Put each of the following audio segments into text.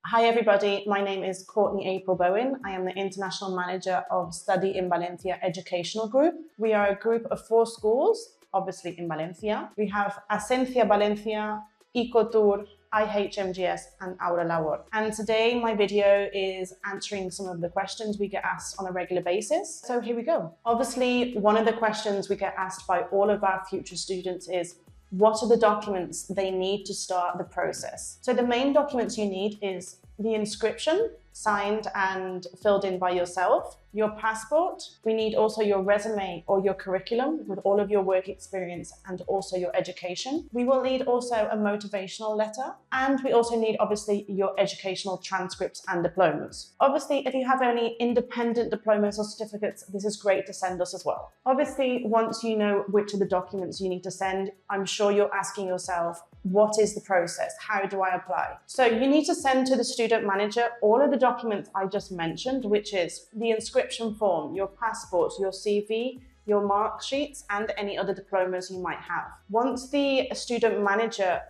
Hi everybody, my name is Courtney April Bowen. I am the International Manager of Study in Valencia Educational Group. We are a group of 4 schools, obviously in Valencia. We have Ascencia Valencia, Ecotur, IHMGS and Aula Labor. And today my video is answering some of the questions we get asked on a regular basis. So here we go. Obviously, one of the questions we get asked by all of our future students is, what are the documents they need to start the process? So the main documents you need is the inscription, signed and filled in by yourself, your passport. We need also your resume or your curriculum with all of your work experience and also your education. We will need also a motivational letter, and we also need obviously your educational transcripts and diplomas. Obviously, if you have any independent diplomas or certificates, this is great to send us as well. Obviously, once you know which of the documents you need to send, I'm sure you're asking yourself, what is the process? How do I apply? So you need to send to the student manager all of the documents I just mentioned, which is the inscription form, your passport, your CV, your mark sheets, and any other diplomas you might have. Once the student manager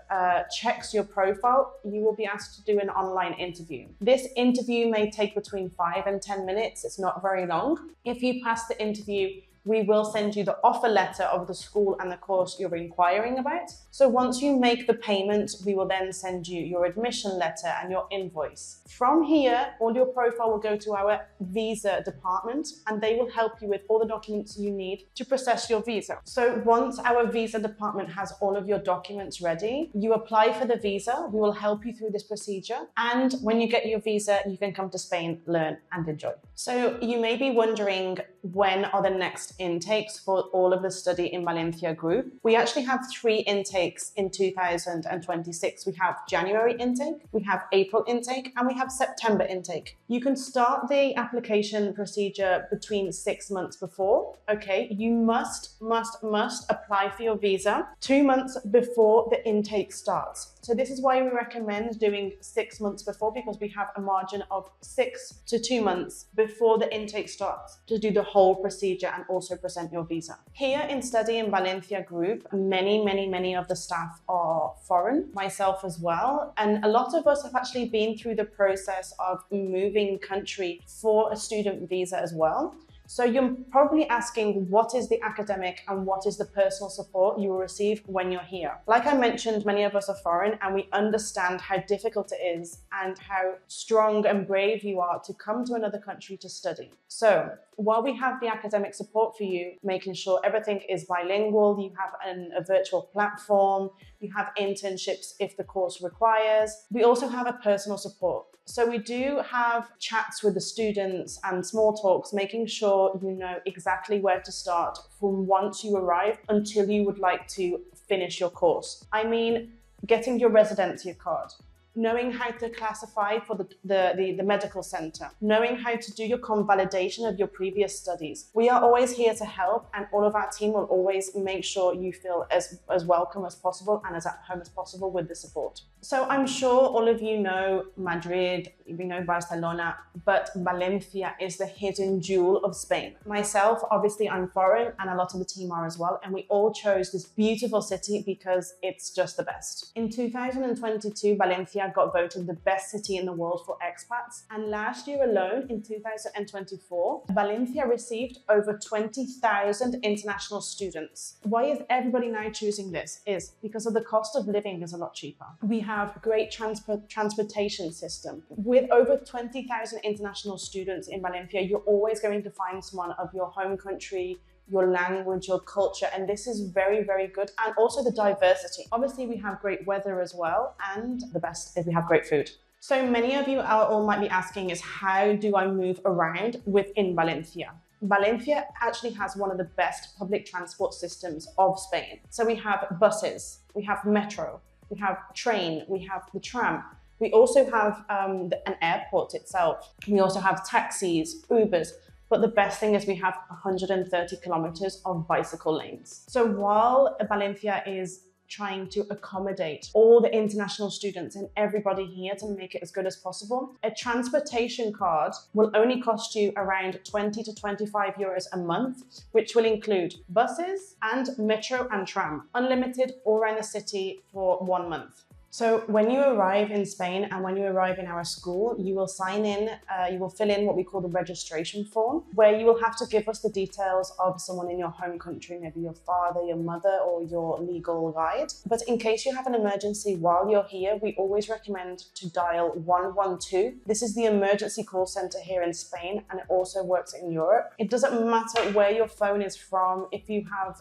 checks your profile, you will be asked to do an online interview. This interview may take between 5 and 10 minutes. It's not very long. If you pass the interview, we will send you the offer letter of the school and the course you're inquiring about. So once you make the payment, we will then send you your admission letter and your invoice. From here, all your profile will go to our visa department, and they will help you with all the documents you need to process your visa. So once our visa department has all of your documents ready, you apply for the visa. We will help you through this procedure. And when you get your visa, you can come to Spain, learn and enjoy. So you may be wondering, when are the next intakes for all of the Study in Valencia group? We actually have 3 intakes in 2026. We have January intake, we have April intake, and we have September intake. You can start the application procedure between 6 months before. Okay, you must apply for your visa 2 months before the intake starts. So this is why we recommend doing 6 months before, because we have a margin of 6 to 2 months before the intake starts to do the whole procedure and also present your visa. Here in Study in Valencia group, many of the staff are foreign, myself as well. And a lot of us have actually been through the process of moving country for a student visa as well. So you're probably asking, what is the academic and what is the personal support you will receive when you're here? Like I mentioned, many of us are foreign and we understand how difficult it is and how strong and brave you are to come to another country to study. So while we have the academic support for you, making sure everything is bilingual, you have a virtual platform, you have internships if the course requires, we also have a personal support. So we do have chats with the students and small talks, making sure you know exactly where to start from once you arrive until you would like to finish your course. I mean, getting your residency card, knowing how to classify for the medical center, knowing how to do your convalidation of your previous studies. We are always here to help, and all of our team will always make sure you feel as welcome as possible and as at home as possible with the support. So I'm sure all of you know Madrid, you know Barcelona, but Valencia is the hidden jewel of Spain. Myself, obviously I'm foreign, and a lot of the team are as well, and we all chose this beautiful city because it's just the best. In 2022, Valencia got voted the best city in the world for expats, and last year alone, in 2024, Valencia received over 20,000 international students. Why is everybody now choosing this? Is because of the cost of living is a lot cheaper. We have great transportation system. With over 20,000 international students in Valencia, you're always going to find someone of your home country, your language, your culture, and this is very good. And also the diversity. Obviously, we have great weather as well, and the best is we have great food. So many of you all might be asking is, how do I move around within Valencia? Valencia actually has one of the best public transport systems of Spain. So we have buses, we have metro, we have train, we have the tram. We also have an airport itself. We also have taxis, Ubers. But the best thing is we have 130 kilometers of bicycle lanes. So while Valencia is trying to accommodate all the international students and everybody here to make it as good as possible, a transportation card will only cost you around 20 to 25 euros a month, which will include buses and metro and tram, unlimited all around the city for 1 month. So when you arrive in Spain and when you arrive in our school, you will sign in, you will fill in what we call the registration form, where you will have to give us the details of someone in your home country, maybe your father, your mother, or your legal guide. But in case you have an emergency while you're here, we always recommend to dial 112. This is the emergency call center here in Spain, and it also works in Europe. It doesn't matter where your phone is from, if you have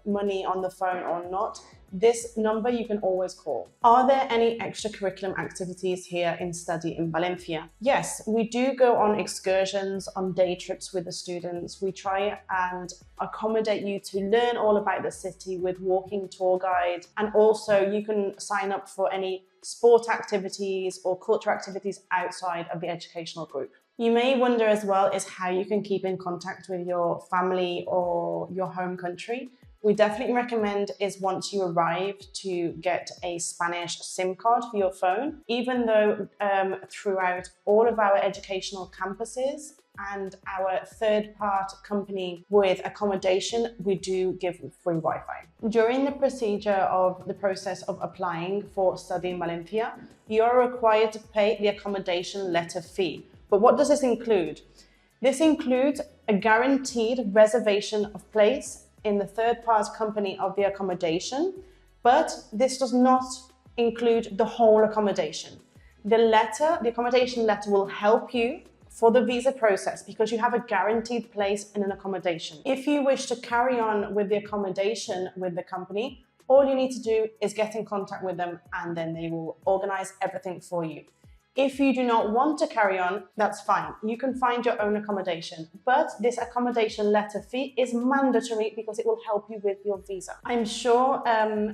money on the phone or not. This number you can always call. Are there any extracurricular activities here in Study in Valencia? Yes, we do go on excursions, on day trips with the students. We try and accommodate you to learn all about the city with walking tour guide, and also you can sign up for any sport activities or cultural activities outside of the educational group. You may wonder as well is how you can keep in contact with your family or your home country. We definitely recommend is once you arrive to get a Spanish SIM card for your phone, even though throughout all of our educational campuses and our third-party company with accommodation, we do give free Wi-Fi. During the procedure of the process of applying for Study in Valencia, you are required to pay the accommodation letter fee. But what does this include? This includes a guaranteed reservation of place in the third-party company of the accommodation, but this does not include the whole accommodation. The accommodation letter will help you for the visa process because you have a guaranteed place in an accommodation. If you wish to carry on with the accommodation with the company, all you need to do is get in contact with them and then they will organize everything for you. If you do not want to carry on, that's fine. You can find your own accommodation, but this accommodation letter fee is mandatory because it will help you with your visa. I'm sure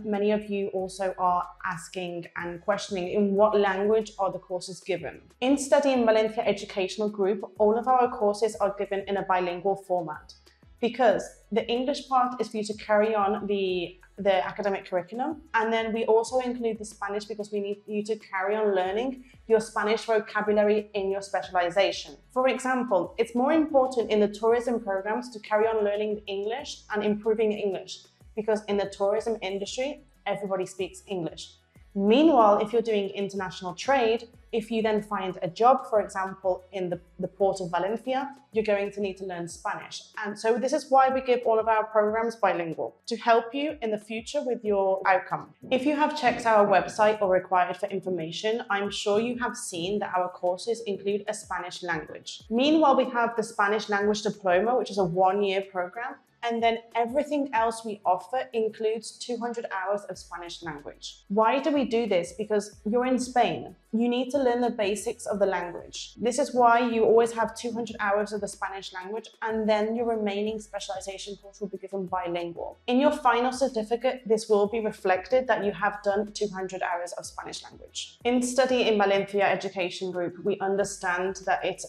many of you also are asking and questioning in what language are the courses given. In Study in Valencia Educational Group, all of our courses are given in a bilingual format because the English part is for you to carry on the academic curriculum, and then we also include the Spanish because we need you to carry on learning your Spanish vocabulary in your specialization. For example, it's more important in the tourism programs to carry on learning English and improving English because in the tourism industry, everybody speaks English. Meanwhile, if you're doing international trade, if you then find a job, for example, in the port of Valencia, you're going to need to learn Spanish. And so this is why we give all of our programs bilingual, to help you in the future with your outcome. If you have checked our website or required for information, I'm sure you have seen that our courses include a Spanish language. Meanwhile, we have the Spanish language diploma, which is a one-year program. And then everything else we offer includes 200 hours of Spanish language. Why do we do this? Because you're in Spain. You need to learn the basics of the language. This is why you always have 200 hours of the Spanish language, and then your remaining specialization course will be given bilingual. In your final certificate, this will be reflected that you have done 200 hours of Spanish language. In Study in Valencia Education Group, we understand that it's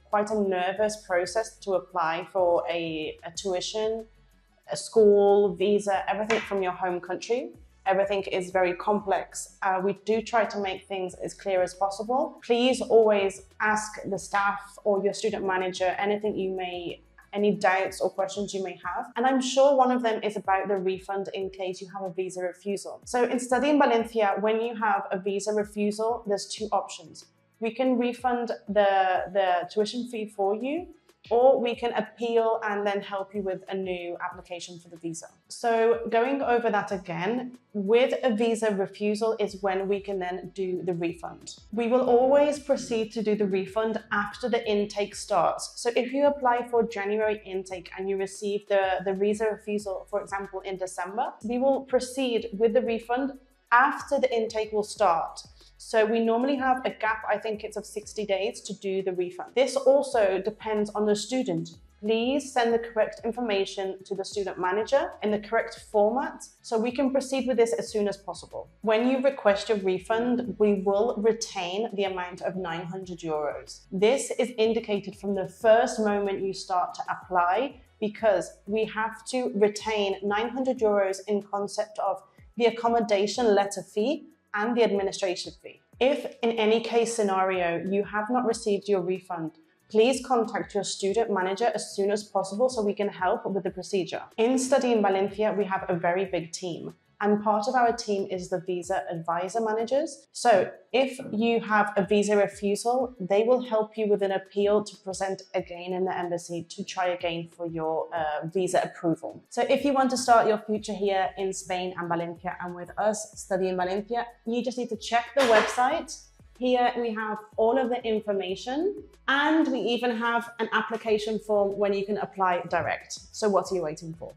quite a nervous process to apply for a tuition, a school, visa, everything from your home country. Everything is very complex. We do try to make things as clear as possible. Please always ask the staff or your student manager any doubts or questions you may have. And I'm sure one of them is about the refund in case you have a visa refusal. So in Study in Valencia, when you have a visa refusal, there's two options. We can refund the tuition fee for you, or we can appeal and then help you with a new application for the visa. So going over that again, with a visa refusal is when we can then do the refund. We will always proceed to do the refund after the intake starts. So if you apply for January intake and you receive the visa refusal, for example, in December, we will proceed with the refund after the intake will start. So we normally have a gap, I think it's of 60 days to do the refund. This also depends on the student. Please send the correct information to the student manager in the correct format so we can proceed with this as soon as possible. When you request your refund, we will retain the amount of 900 euros. This is indicated from the first moment you start to apply because we have to retain 900 euros in concept of the accommodation letter fee and the administration fee. If in any case scenario you have not received your refund, please contact your student manager as soon as possible so we can help with the procedure. In Study in Valencia, we have a very big team, and part of our team is the visa advisor managers. So if you have a visa refusal, they will help you with an appeal to present again in the embassy to try again for your visa approval. So if you want to start your future here in Spain and Valencia and with us study in Valencia, you just need to check the website. Here we have all of the information, and we even have an application form when you can apply direct. So what are you waiting for?